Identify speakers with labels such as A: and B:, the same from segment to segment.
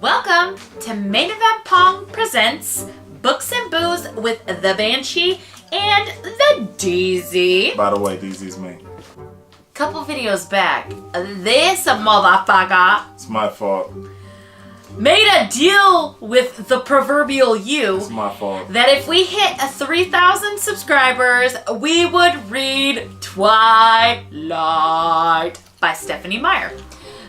A: Welcome to Main Event Pong presents Books and Booze with the Banshee and the DZ.
B: By the way, DZ's me.
A: Couple videos back, this motherfucker
B: It's my fault.
A: made a deal with the proverbial you.
B: It's my fault.
A: That if we hit 3,000 subscribers, we would read Twilight by Stephenie Meyer.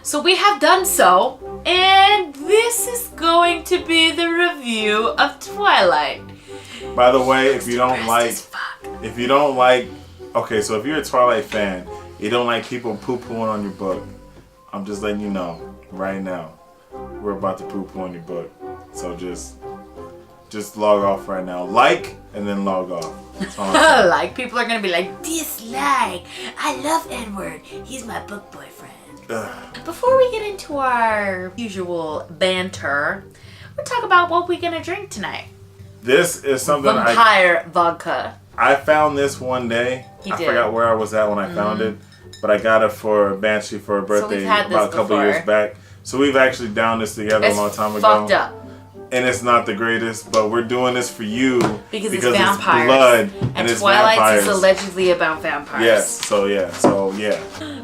A: So we have done so, and this is going to be the review of Twilight.
B: By the way, if you don't like, okay, so if you're a Twilight fan, you don't like people poo-pooing on your book, I'm just letting you know right now, we're about to poo-poo on your book. So just log off right now. Like, and then log off. That's all I'm saying.
A: Like, people are going to be like, dislike. I love Edward. He's my book boyfriend.
B: Ugh.
A: Before we get into our usual banter, we'll talk about what we're going to drink tonight.
B: This is something
A: Vampire vodka.
B: I found this one day.
A: You
B: I
A: did.
B: forgot where I was at when I found it, but I got it for Banshee for her birthday
A: we've had
B: about
A: this
B: a couple
A: before.
B: years back. So we've actually downed this together
A: It's
B: a long time ago.
A: fucked up.
B: And it's not the greatest, but we're doing this for you
A: Because it's vampires.
B: blood and
A: And
B: it's
A: Twilight
B: vampires.
A: is allegedly about vampires.
B: Yes, so yeah.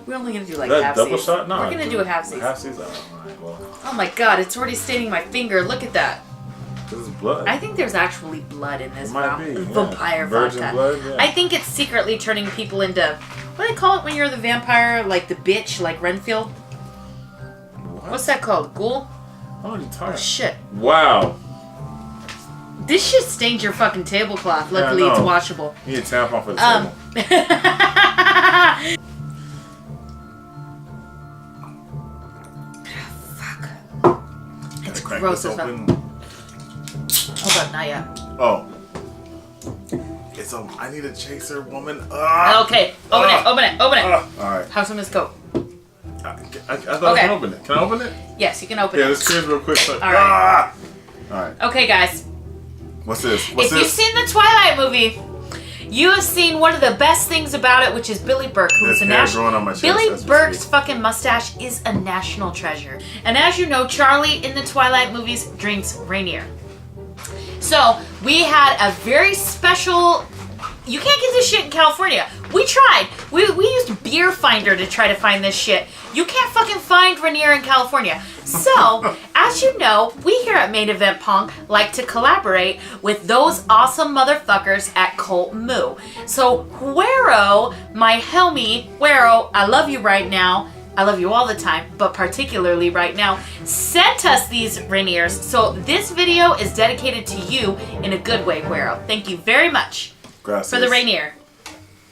A: We're only going to do like
B: That
A: half
B: double
A: seas.
B: shot? No.
A: We're going to do a half seas.
B: Half seas? Oh, alright, well.
A: Oh my god, it's already staining my finger. Look at that.
B: This is blood.
A: I think there's actually blood in this
B: It might be, yeah.
A: vampire
B: Virgin
A: vodka.
B: blood, yeah.
A: I think it's secretly turning people into, what do they call it when you're the vampire, like the bitch, like Renfield? What's that called? Ghoul?
B: What are you talking about?
A: Shit.
B: Wow.
A: This shit stains your fucking tablecloth. Luckily,
B: I
A: it's
B: know.
A: washable.
B: You need a tampon for the table.
A: Fuck. It's
B: Crack
A: gross
B: this
A: as fuck.
B: open.
A: Hold on, not yet.
B: Oh. I need a chaser, woman. Ah!
A: Okay, open it.
B: Alright.
A: Have some of this Coke.
B: I thought I can open it. Can I open it?
A: Yes, you can open
B: Yeah,
A: it.
B: let's cheers real quick. So.
A: All right.
B: Alright.
A: Okay, guys.
B: What's this?
A: If you've seen the Twilight movie, you have seen one of the best things about it, which is Billy Burke, who is a
B: growing on my chest,
A: Billy
B: as we
A: Burke's
B: speak.
A: fucking mustache is a national treasure. And as you know, Charlie in the Twilight movies drinks Ranier. So we had a very special. You can't get this shit in California. We tried. We used Beer Finder to try to find this shit. You can't fucking find Ranier in California. So, as you know, we here at Main Event Pong like to collaborate with those awesome motherfuckers at Cult Moo. So, Huero, my homie, Huero, I love you right now. I love you all the time, but particularly right now, sent us these Raniers. So, this video is dedicated to you in a good way, Huero. Thank you very much.
B: Gracias.
A: For the Rainier.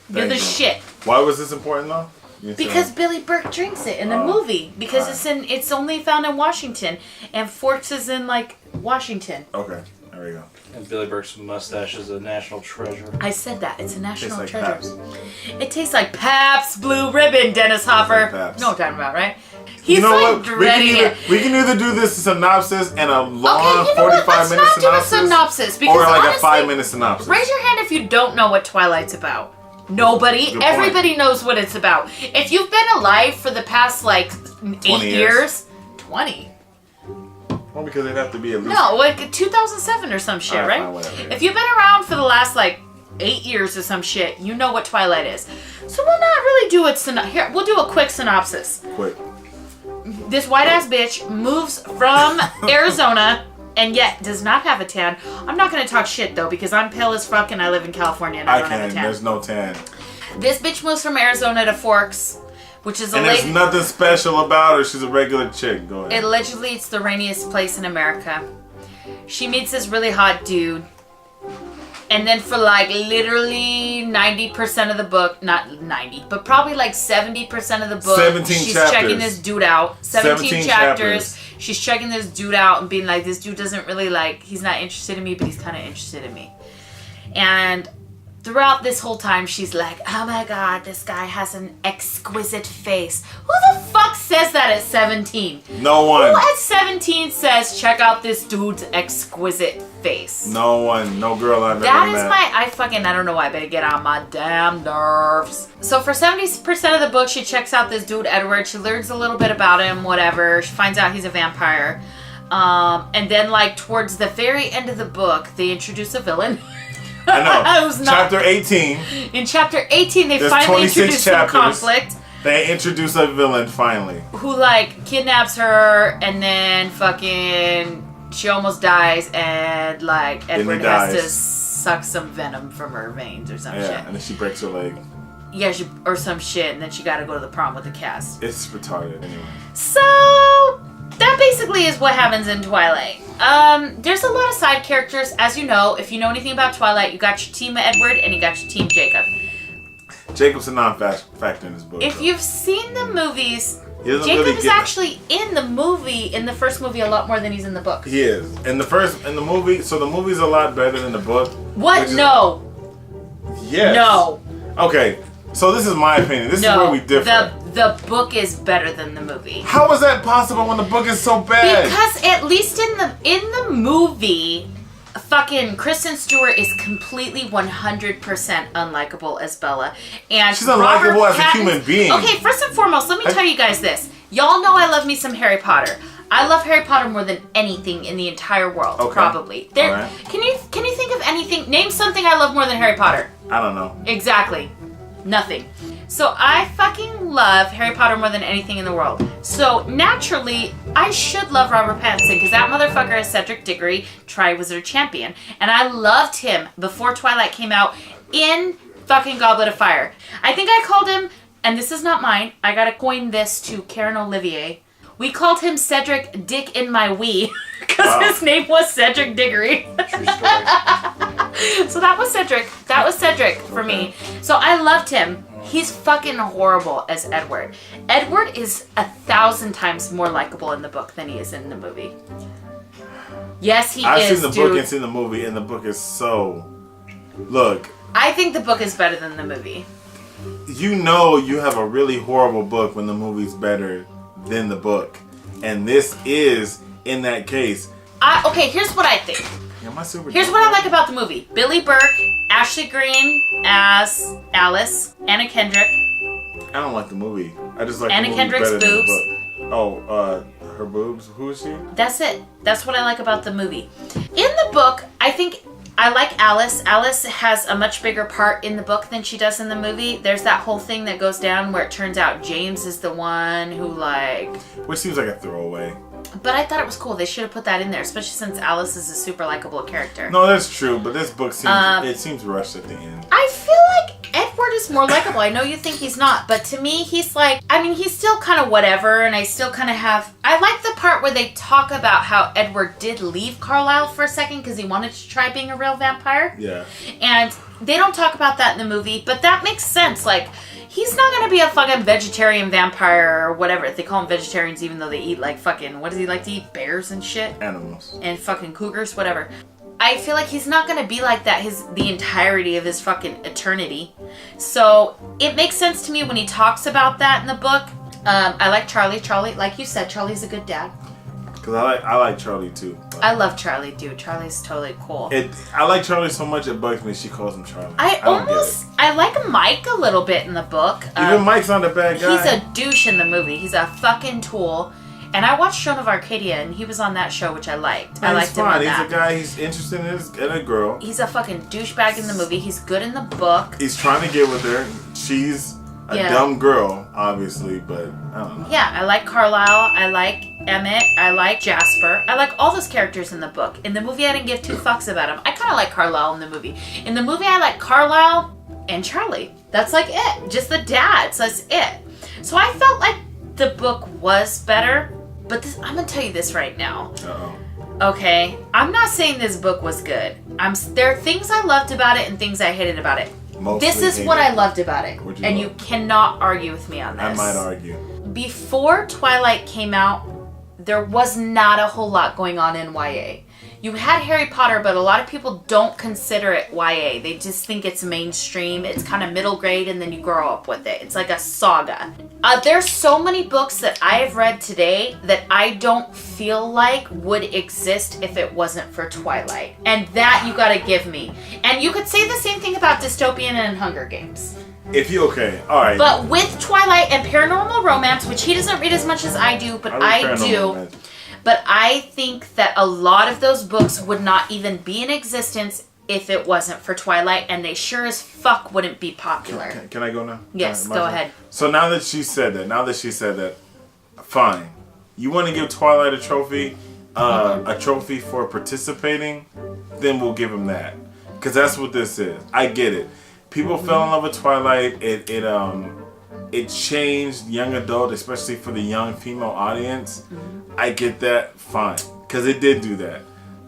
A: You're
B: Thank
A: the
B: you.
A: shit.
B: Why was this important though?
A: Because Billy Burke drinks it in the movie. Because it's only found in Washington. And Forks is in like Washington.
B: Okay, there we go.
C: And Billy Burke's mustache is a national treasure.
A: I said that. It's a national
B: Tastes
A: treasure.
B: like Pabst.
A: It tastes like Pabst Blue Ribbon, Dennis Hopper.
B: Pabst.
A: You know what I'm talking about, right? He's
B: You know
A: like
B: what?
A: dreading it.
B: We can either do this synopsis and a long
A: Okay, you know what?
B: 45
A: Let's
B: minute
A: not do a
B: synopsis,
A: synopsis. Because
B: or like
A: honestly,
B: a 5-minute synopsis.
A: raise your hand if you don't know what Twilight's about. Nobody.
B: Good point.
A: Everybody knows what it's about. If you've been alive for the past, like, 8 years. 20?
B: Well, because it'd have to be at least.
A: No, like 2007 or some shit,
B: Alright,
A: right?
B: fine, whatever, yeah.
A: If you've been around for the last, like, 8 years or some shit, you know what Twilight is. So we'll not really do it. Here, we'll do a quick synopsis.
B: Quick.
A: This white-ass bitch moves from Arizona and yet does not have a tan. I'm not going to talk shit, though, because I'm pale as fuck and I live in California and I don't have a tan.
B: There's no tan.
A: This bitch moves from Arizona to Forks, which is a
B: And
A: lady.
B: there's nothing special about her. She's a regular chick. Go ahead.
A: Allegedly, it's the rainiest place in America. She meets this really hot dude. And then for like literally 90% of the book, not 90, but probably like 70% of the book,
B: 17
A: she's
B: chapters.
A: checking this dude out. 17
B: 17
A: chapters. She's checking this dude out and being like, this dude doesn't really like, he's not interested in me, but he's kind of interested in me. And throughout this whole time, she's like, oh my god, this guy has an exquisite face. Who the fuck says that at 17?
B: No one.
A: Who at 17 says, check out this dude's exquisite face?
B: No one. No girl I've
A: That
B: ever
A: is
B: met.
A: I don't know why, I better get on my damn nerves. So for 70% of the book, she checks out this dude, Edward. She learns a little bit about him, whatever. She finds out he's a vampire. And then, like, towards the very end of the book, they introduce a villain.
B: I know. Chapter 18.
A: In chapter 18, they
B: There's
A: finally
B: 26
A: introduce some
B: chapters.
A: conflict.
B: They introduce a villain finally.
A: Who, like, kidnaps her and then fucking... She almost dies and, like, Edward has to suck some venom from her veins or some shit.
B: Yeah, and then she breaks her leg.
A: Yeah, or some shit, and then she gotta go to the prom with the cast.
B: It's retarded anyway.
A: So, that basically is what happens in Twilight. There's a lot of side characters. As you know, if you know anything about Twilight, you got your team Edward and you got your team Jacob.
B: Jacob's a non-factor in this book.
A: If you've seen the movies... Jacob
B: really
A: is actually in the first movie, a lot more than he's in the book.
B: He is. In the movie, so the movie's a lot better than the book.
A: What? No.
B: Yes.
A: No.
B: Okay, so this is my opinion. This is where we differ.
A: The book is better than the movie.
B: How is that possible when the book is so bad?
A: Because at least in the movie, fucking Kristen Stewart is completely 100% unlikable as Bella, and
B: she's unlikable as a human being.
A: Okay, first and foremost, let me tell you guys this. Y'all know I love me some Harry Potter. I love Harry Potter more than anything in the entire world, probably.
B: Right.
A: Can you think of anything? Name something I love more than Harry Potter.
B: I don't know.
A: Exactly. Nothing. So I fucking love Harry Potter more than anything in the world. So naturally, I should love Robert Pattinson because that motherfucker is Cedric Diggory, Triwizard Champion. And I loved him before Twilight came out in fucking Goblet of Fire. I think I called him, and this is not mine, I gotta coin this to Karen Olivier. We called him Cedric Dick in my wee because his name was Cedric Diggory.
C: True story.
A: So that was Cedric. That was Cedric for me. So I loved him. He's fucking horrible as Edward. Edward is 1,000 times more likable in the book than he is in the movie. Yes, he
B: I've
A: is,
B: seen the book and seen the movie, and the book is so... Look.
A: I think the book is better than the movie.
B: You know you have a really horrible book when the movie's better than the book. And this is, in that case...
A: Okay, here's what I think. Here's what I like about the movie. Billy Burke, Ashley Greene as Alice, Anna Kendrick.
B: I don't like the movie. I just like
A: Anna
B: the movie
A: Kendrick's
B: better
A: boobs.
B: than the book. Oh, her boobs? Who is she?
A: That's it. That's what I like about the movie. In the book, I think I like Alice. Alice has a much bigger part in the book than she does in the movie. There's that whole thing that goes down where it turns out James is the one who, like...
B: Which seems like a throwaway.
A: But I thought it was cool. They should have put that in there, especially since Alice is a super likable character.
B: No, that's true, but this book seems rushed at the end.
A: I feel like Edward is more likable. I know you think he's not, but to me, he's like... I mean, he's still kind of whatever, and I still kind of have... I like the part where they talk about how Edward did leave Carlisle for a second because he wanted to try being a real vampire.
B: Yeah.
A: And they don't talk about that in the movie, but that makes sense. Like... He's not gonna be a fucking vegetarian vampire or whatever. They call them vegetarians even though they eat like fucking, what does he like to eat? Bears and shit?
B: Animals.
A: And fucking cougars, whatever. I feel like he's not gonna be like that the entirety of his fucking eternity. So it makes sense to me when he talks about that in the book. I like Charlie. Charlie, like you said, Charlie's a good dad.
B: Because I like Charlie too.
A: I love Charlie, dude. Charlie's totally cool.
B: I like Charlie so much it bugs me she calls him Charlie.
A: I like Mike a little bit in the book.
B: Even Mike's not a bad guy.
A: He's a douche in the movie. He's a fucking tool. And I watched Joan of Arcadia, and he was on that show, which I liked.
B: I liked him on
A: that.
B: He's a guy, he's interested in a girl.
A: He's a fucking douchebag in the movie. He's good in the book.
B: He's trying to get with her. She's a dumb girl, obviously, but I don't know.
A: Yeah, I like Carlisle. I like Emmett. I like Jasper. I like all those characters in the book. In the movie, I didn't give two fucks about them. I kind of like Carlisle in the movie. In the movie, I like Carlisle and Charlie. That's like it. Just the dad. So that's it. So I felt like the book was better. But I'm going to tell you this right now.
B: Uh-oh.
A: Okay? I'm not saying this book was good. There are things I loved about it and things I hated about it. This is what I loved about it. And you cannot argue with me on this.
B: I might argue.
A: Before Twilight came out, there was not a whole lot going on in YA. You had Harry Potter, but a lot of people don't consider it YA. They just think it's mainstream. It's kind of middle grade, and then you grow up with it. It's like a saga. There's so many books that I have read today that I don't feel like would exist if it wasn't for Twilight. And that you gotta give me. And you could say the same thing about Dystopian and Hunger Games.
B: Alright.
A: But with Twilight and Paranormal Romance, which he doesn't read as much as I do, but I do. But I think that a lot of those books would not even be in existence if it wasn't for Twilight, and they sure as fuck wouldn't be popular.
B: Can I go now?
A: Yes, go ahead.
B: So now that she said that, fine. You want to give Twilight a trophy for participating, then we'll give him that. Because that's what this is. I get it. People fell in love with Twilight. It changed young adult, especially for the young female audience. I get that, fine. Because it did do that.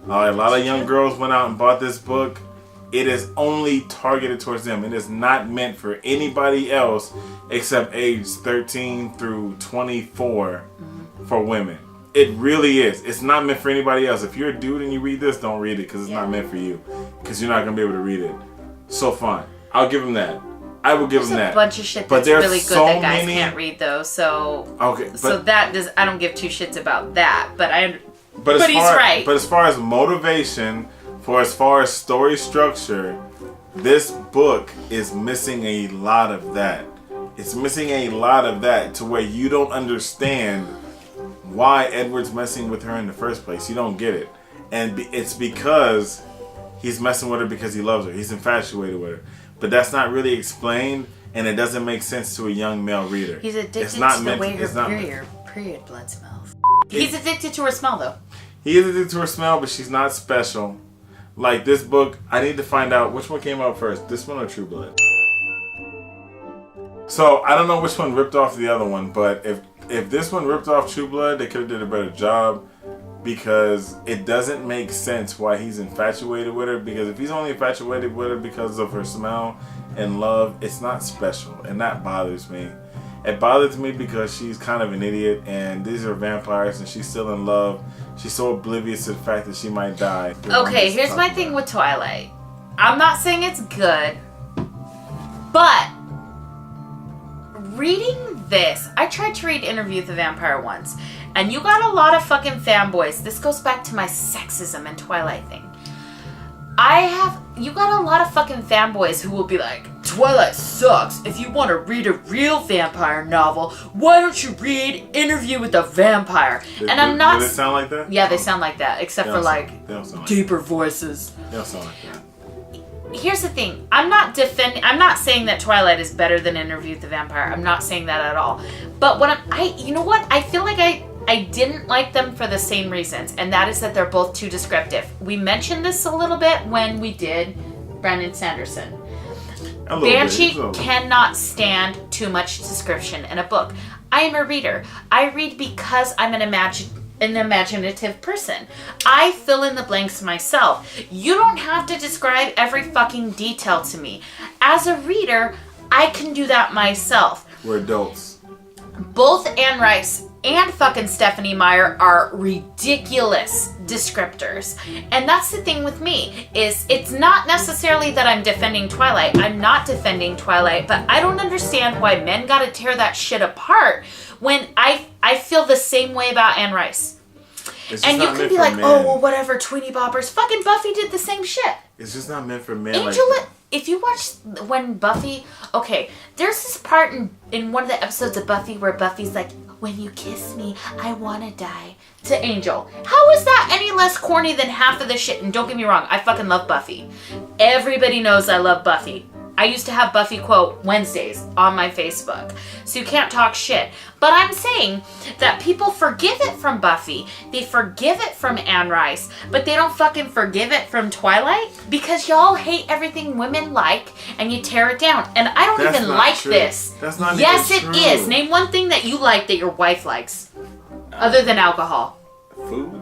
B: A lot of young girls went out and bought this book. It is only targeted towards them. It is not meant for anybody else except age 13 through 24 for women. It really is. It's not meant for anybody else. If you're a dude and you read this, don't read it because it's not meant for you. Because you're not going to be able to read it. So fine. I'll give him that. I will give him that.
A: There's a bunch of shit that's really good that guys can't read though. So I don't give two shits about that. But he's right.
B: But as far as motivation, as far as story structure, this book is missing a lot of that. It's missing a lot of that to where you don't understand why Edward's messing with her in the first place. You don't get it. And it's because he's messing with her because he loves her. He's infatuated with her. But that's not really explained, and it doesn't make sense to a young male reader.
A: He's addicted to the way her period blood smells. He's addicted to her smell, though.
B: He is addicted to her smell, but she's not special. Like this book, I need to find out which one came out first, this one or True Blood. So I don't know which one ripped off the other one, but if this one ripped off True Blood, they could have did a better job because it doesn't make sense why he's infatuated with her. Because if he's only infatuated with her because of her smell and love, it's not special, and that bothers me. It bothers me because she's kind of an idiot, and these are vampires, and she's still in love. She's so oblivious to the fact that she might die.
A: Okay, here's my thing with Twilight. I'm not saying it's good, but reading this, I tried to read Interview with the Vampire once, and you got a lot of fucking fanboys. This goes back to my sexism and Twilight thing. You got a lot of fucking fanboys who will be like, Twilight sucks. If you want to read a real vampire novel, why don't you read Interview with the Vampire? I'm not...
B: Do they sound like that?
A: Yeah, they sound like that, except for deeper voices.
B: They don't sound like that.
A: Here's the thing. I'm not saying that Twilight is better than Interview with the Vampire. I'm not saying that at all. But you know what? I feel like I didn't like them for the same reasons, and that is that they're both too descriptive. We mentioned this a little bit when we did Brandon Sanderson. Banshee cannot stand too much description in a book. I am a reader. I read because I'm an imaginative person. I fill in the blanks myself. You don't have to describe every fucking detail to me. As a reader, I can do that myself.
B: We're adults.
A: Both Anne Rice and fucking Stephenie Meyer are ridiculous descriptors. And that's the thing with me, is it's not necessarily that I'm defending Twilight. I'm not defending Twilight, but I don't understand why men gotta tear that shit apart when I feel the same way about Anne Rice. And you could be like, oh, well, whatever, Tweety Boppers. Fucking Buffy did the same shit.
B: It's just not meant for men.
A: Angela, if you watch when Buffy... Okay, there's this part in one of the episodes of Buffy where Buffy's like, when you kiss me, I want to die. To Angel. How is that any less corny than half of the shit? And don't get me wrong, I fucking love Buffy. Everybody knows I love Buffy. I used to have Buffy quote Wednesdays on my Facebook. So you can't talk shit. But I'm saying that people forgive it from Buffy. They forgive it from Anne Rice. But they don't fucking forgive it from Twilight. Because y'all hate everything women like. And you tear it down. And I don't even like this.
B: That's not
A: yes,
B: even true.
A: Yes, it is. Name one thing that you like that your wife likes. Other than alcohol.
B: Food.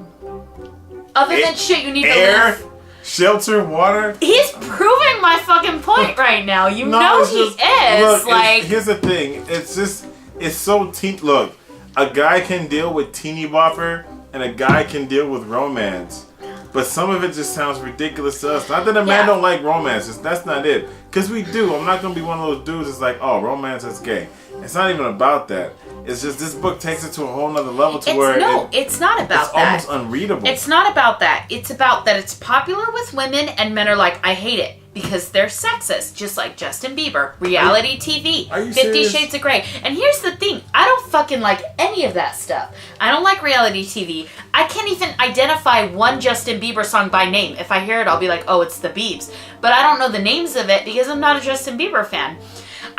A: Other than shit you need
B: air,
A: to live.
B: Shelter, water.
A: He's proving my fucking point right now. You know he is.
B: Look, here's the thing. It's so Look, a guy can deal with teeny bopper and a guy can deal with romance. But some of it just sounds ridiculous to us. Not that a man don't like romance. That's not it. Because we do. I'm not going to be one of those dudes that's like, oh, romance is gay. It's not even about that. It's just this book takes it to a whole nother level to
A: it's not about that.
B: It's almost unreadable.
A: It's not about that. It's about that it's popular with women and men are like, I hate it. because they're sexist, just like Justin Bieber, reality TV,
B: Are you
A: 50
B: serious?
A: Shades of Grey. And here's the thing, I don't fucking like any of that stuff. I don't like reality TV. I can't even identify one Justin Bieber song by name. If I hear it, I'll be like, oh, it's the Biebs. But I don't know the names of it because I'm not a Justin Bieber fan.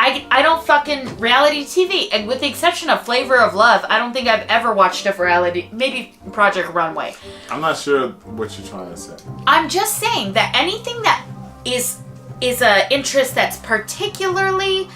A: I don't fucking reality TV, and with the exception of Flavor of Love, I don't think I've ever watched a reality, maybe Project Runway.
B: I'm not sure what you're trying to say.
A: I'm just saying that anything that is a interest that's particularly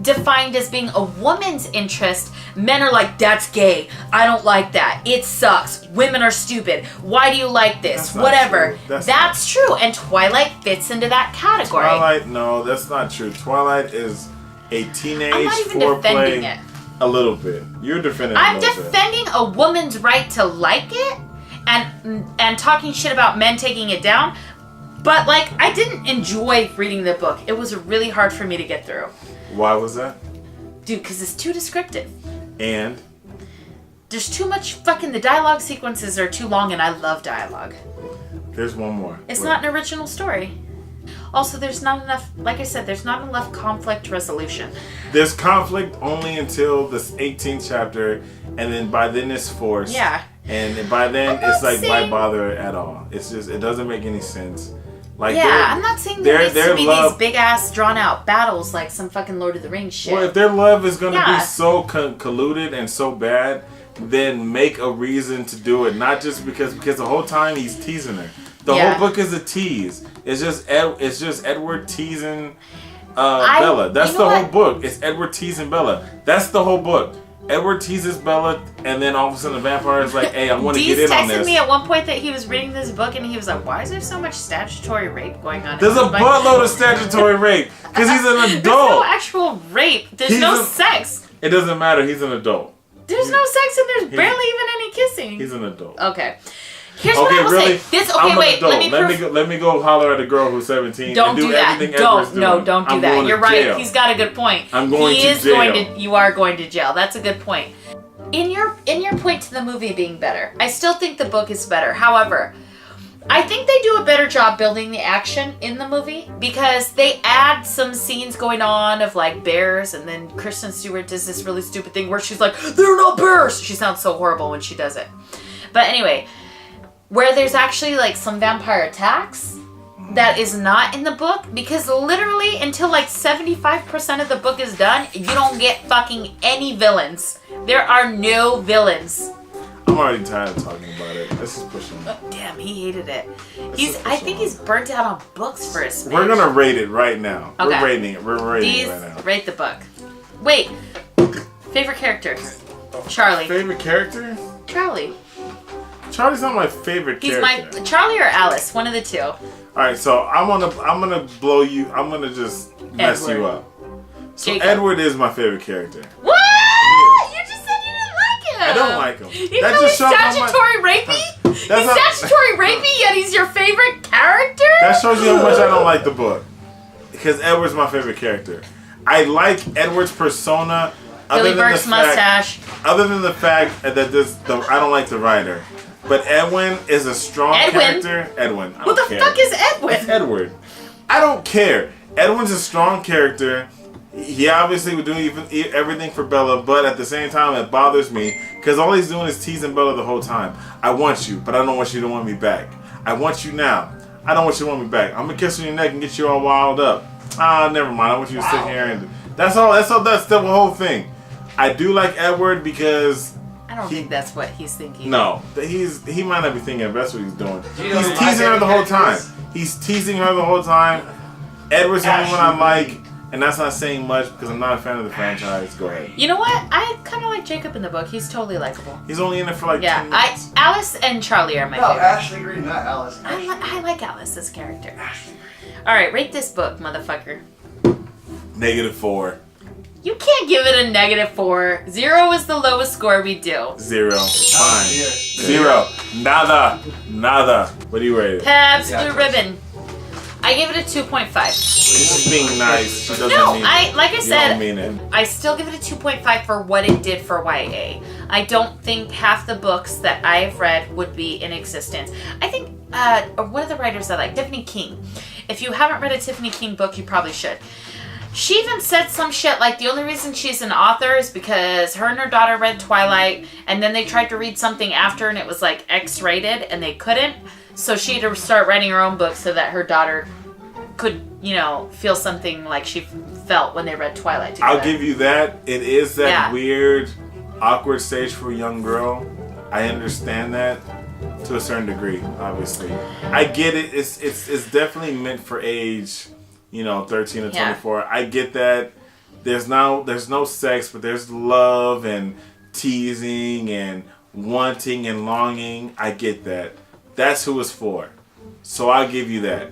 A: defined as being a woman's interest, men are like, that's gay, I don't like that, it sucks, women are stupid, why do you like this,
B: That's not
A: whatever.
B: true.
A: That's true, and Twilight fits into that category.
B: Twilight, no, that's not true. Twilight is a teenage
A: I'm not even defending
B: foreplay.
A: it.
B: A little bit. You're defending it
A: I'm
B: a little bit.
A: defending a woman's right to like it and talking shit about men taking it down. But like, I didn't enjoy reading the book. It was really hard for me to get through.
B: Why was that?
A: Dude, because it's too descriptive.
B: And
A: There's too much fucking, the dialogue sequences are too long and I love dialogue.
B: there's one more.
A: It's
B: Wait.
A: not an original story. Also, there's not enough, like I said, there's not enough conflict resolution.
B: There's conflict only until this 18th chapter, and then by then it's forced.
A: Yeah.
B: And by then
A: I'm not
B: it's like, why
A: saying-
B: bother at all? It's just, it doesn't make any sense. Like,
A: Yeah, I'm not saying there needs to
B: their
A: be
B: love-
A: these big ass drawn out battles like some fucking Lord of the Rings shit.
B: Well, if their love is going to
A: Yeah.
B: be so colluded and so bad, then make a reason to do it. Not just because the whole time he's teasing her. The
A: Yeah.
B: whole book is a tease. It's just Edward teasing Bella. That's
A: you know
B: the whole
A: what?
B: book. It's Edward teasing Bella. That's the whole book. Edward teases Bella, and then all of a sudden the vampire is like, "Hey, I want to
A: Dee's
B: get in on
A: texted
B: this."
A: me at one point that he was reading this book and he was like, why is there so much statutory rape going on?
B: There's a
A: I'm like,
B: buttload of statutory rape because he's an
A: There's no
B: adult.
A: actual rape. There's
B: He's
A: no
B: a-
A: sex.
B: It doesn't matter. He's an adult.
A: There's no sex and there's barely even any kissing.
B: He's an adult.
A: Okay. Here's what I
B: Okay,
A: will
B: really?
A: say. This,
B: I'm
A: okay,
B: an
A: wait.
B: adult.
A: Let
B: Let me go holler at a girl who's 17
A: Don't
B: and do
A: do that.
B: everything Edward's
A: Don't.
B: doing.
A: No, don't do
B: I'm
A: that.
B: going
A: You're
B: to
A: right.
B: jail.
A: He's got a good point.
B: I'm going
A: he
B: to
A: is
B: jail.
A: going to. You are going to jail. That's a good point. In your point to the movie being better, I still think the book is better. However, I think they do a better job building the action in the movie because they add some scenes going on of like bears, and then Kristen Stewart does this really stupid thing where she's like, "They're not bears." She sounds so horrible when she does it. But anyway, where there's actually like some vampire attacks that is not in the book, because literally until like 75% of the book is done, you don't get fucking any villains. There are no villains.
B: I'm already tired of talking about it. This is pushing me.
A: Damn, he hated it.
B: is
A: I
B: pushing
A: think
B: me.
A: he's burnt out on books for a smidge.
B: We're gonna rate it right now.
A: Okay.
B: We're rating it. We're rating
A: These,
B: it right now.
A: rate the book. Wait. Favorite character? Charlie.
B: Favorite character?
A: Charlie.
B: Charlie's not my favorite
A: He's
B: character.
A: my Charlie or Alice, one of the two.
B: All right, so I'm gonna blow you. I'm gonna just mess you
A: Edward.
B: up. So
A: Jacob.
B: Edward is my favorite character.
A: What? You just said you didn't like him.
B: I don't like him.
A: Even
B: That
A: though
B: just
A: he's
B: shows how much-
A: statutory rapey? He's
B: That's not-
A: statutory rapey, yet he's your favorite character?
B: That shows you how much I don't like the book. Because Edward's my favorite character. I like Edward's persona.
A: Billy Burke's mustache.
B: Other than the fact that I don't like the writer. But Edwin is a strong
A: Edwin?
B: character. Edwin. I
A: Who
B: don't
A: the
B: care.
A: fuck is
B: It's
A: Edwin?
B: Edward. I don't care. Edwin's a strong character. He obviously would do everything for Bella, but at the same time, it bothers me because all he's doing is teasing Bella the whole time. I want you, but I don't want you to want me back. I want you now. I don't want you to want me back. I'm gonna kiss on your neck and get you all wild up. Ah, never mind. I want you to sit here and that's all. That's the whole thing. I do like Edward because
A: I don't think that's what he's thinking.
B: no, he might not be thinking it, but that's what he's doing.
C: Do you know
B: He's
C: who my
B: teasing her the whole
C: favorite
B: time.
C: character
B: He's teasing her the whole time. Edward's the only one I
C: Ashley
B: like,
C: Green.
B: and that's not saying much because I'm not a fan of the franchise. Go ahead.
A: You know what? I kind of like Jacob in the book. He's totally likable.
B: He's only in it for like
A: Yeah,
B: 10 minutes.
A: Alice and Charlie are my
C: No,
A: favorite.
C: Ashley Green, not Alice.
A: I like Alice's character.
C: Ashley
A: All right, rate this book, motherfucker.
B: -4.
A: You can't give it a -4. 0 is the lowest score we do.
B: 0. Fine.
C: Here.
B: 0. Nada. What do you rate it?
A: Pabst
C: Yeah,
A: Blue
C: Chris.
A: Ribbon. I give it a 2.5.
B: She's just being nice. She doesn't
A: No,
B: mean
A: I
B: it.
A: like I
B: You
A: said,
B: don't mean it.
A: I still give it a 2.5 for what it did for YA. I don't think half the books that I've read would be in existence. I think one of the writers I like, Stephenie King, If you haven't read a Tiffany King book, you probably should. She even said some shit like the only reason she's an author is because her and her daughter read Twilight, and then they tried to read something after and it was like X-rated and they couldn't. So she had to start writing her own book so that her daughter could, you know, feel something like she felt when they read Twilight together.
B: I'll give you that. It is that weird, awkward stage for a young girl. I understand that to a certain degree, obviously. I get it. It's definitely meant for age, you know, 13 to 24. I get that. There's no sex, but there's love and teasing and wanting and longing. I get that. That's who it's for. So I'll give you that.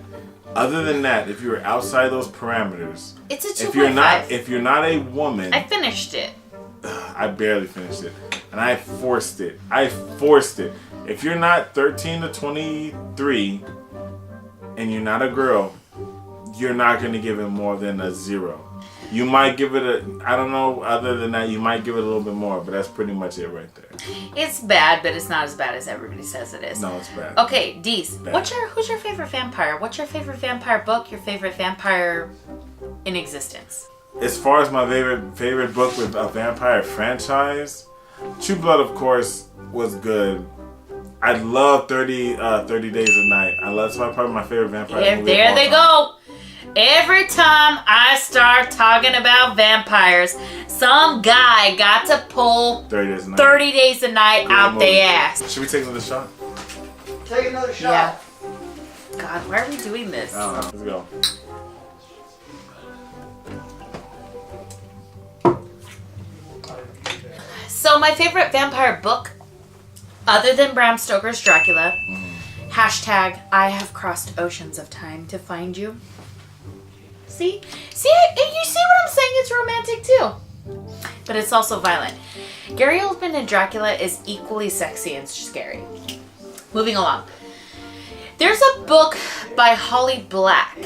B: Other than that, if you're outside those parameters,
A: it's a 2.5.
B: If you're not a woman,
A: I finished it.
B: I barely finished it, and I forced it. If you're not 13 to 23, and you're not a girl, you're not going to give it more than a 0. You might give it I don't know, other than that, you might give it a little bit more, but that's pretty much it right there.
A: It's bad, but it's not as bad as everybody says it is.
B: No, it's bad.
A: Okay, Deez, who's your favorite vampire? What's your favorite vampire book? Your favorite vampire in existence?
B: As far as my favorite book with a vampire franchise, True Blood, of course, was good. I love 30 Days a Night. That's probably my favorite vampire movie.
A: There they go. Every time I start talking about vampires, some guy got to pull 30 Days a Night out their ass.
B: Should we take another shot?
C: Take another shot.
A: Yeah. God, why are we doing this?
B: Let's go.
A: So my favorite vampire book, other than Bram Stoker's Dracula, hashtag I have crossed oceans of time to find you. See, you see what I'm saying? It's romantic too, but it's also violent. Gary Oldman in Dracula is equally sexy and scary. Moving along. There's a book by Holly Black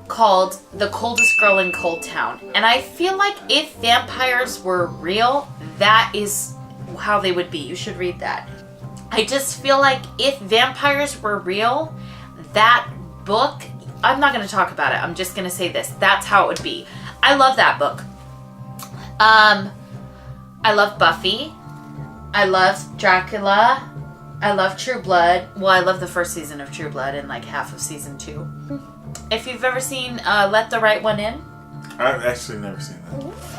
A: called The Coldest Girl in Cold Town, and I feel like if vampires were real, that is how they would be. You should read that. I just feel like if vampires were real, that book, I'm not going to talk about it. I'm just going to say this. That's how it would be. I love that book. I love Buffy. I love Dracula. I love True Blood. Well, I love the first season of True Blood and like half of season 2. If you've ever seen Let the Right One In.
B: I've actually never seen that.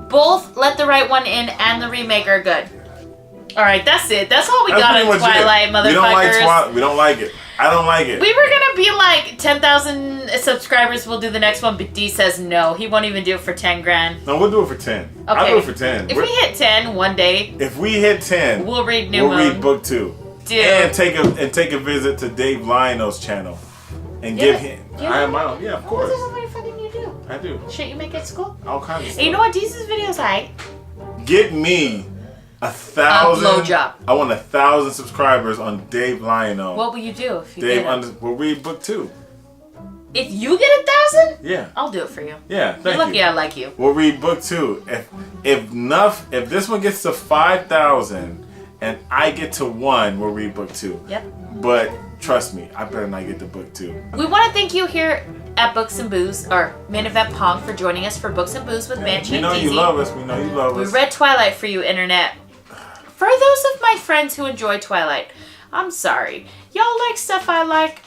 A: Both Let the Right One In and the remake are good. Alright, that's it. That's all we got on Twilight, motherfuckers.
B: We don't like it. I don't like it.
A: We were gonna be like 10,000 subscribers, we'll do the next one, but D says no. He won't even do it for 10 grand.
B: No, we'll do it for 10. Okay. I'll do it for 10.
A: If we hit 10 one day.
B: If we hit 10.
A: We'll read New Moon.
B: We'll read book 2.
A: Dude.
B: And take a visit to Dave Lionel's channel. And give him. I have my own. Yeah, of course.
A: What the fucking you do?
B: I do.
A: Shit you make at school?
B: All kinds of stuff.
A: And you know what Deez's videos like?
B: Get me 1,000.
A: Blowjob.
B: I want 1,000 subscribers on Dave Lionel.
A: What will you do if you get it?
B: We'll read book 2.
A: If you get 1,000?
B: Yeah.
A: I'll do it for you.
B: Yeah, thank you.
A: You're lucky I like you.
B: We'll read book 2. If this one gets to 5,000 and I get to 1, we'll read book 2.
A: Yep.
B: But trust me, I better not get to book 2.
A: We want to thank you here at Books and Booze, or Main Event Pong, for joining us for Books and Booze with Banshee and
B: We know
A: Deezy.
B: you love us. We know you love us.
A: We read Twilight for you, Internet. For those of my friends who enjoy Twilight, I'm sorry. Y'all like stuff I like.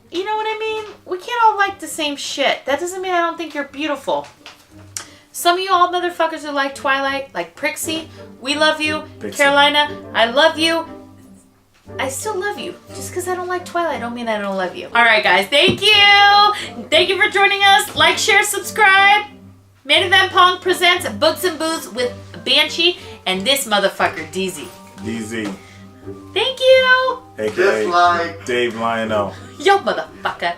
A: You know what I mean? We can't all like the same shit. That doesn't mean I don't think you're beautiful. Some of you all motherfuckers who like Twilight, like Prixie, we love you.
B: Pixie.
A: Carolina, I love you. I still love you. Just because I don't like Twilight don't mean I don't love you. Alright guys, thank you! Thank you for joining us. Like, share, subscribe. Main Event Pong presents Books and Booze with Banshee and this motherfucker, DZ.
B: DZ.
A: Thank you!
B: AKA Dave Lionel.
A: Yo, motherfucker.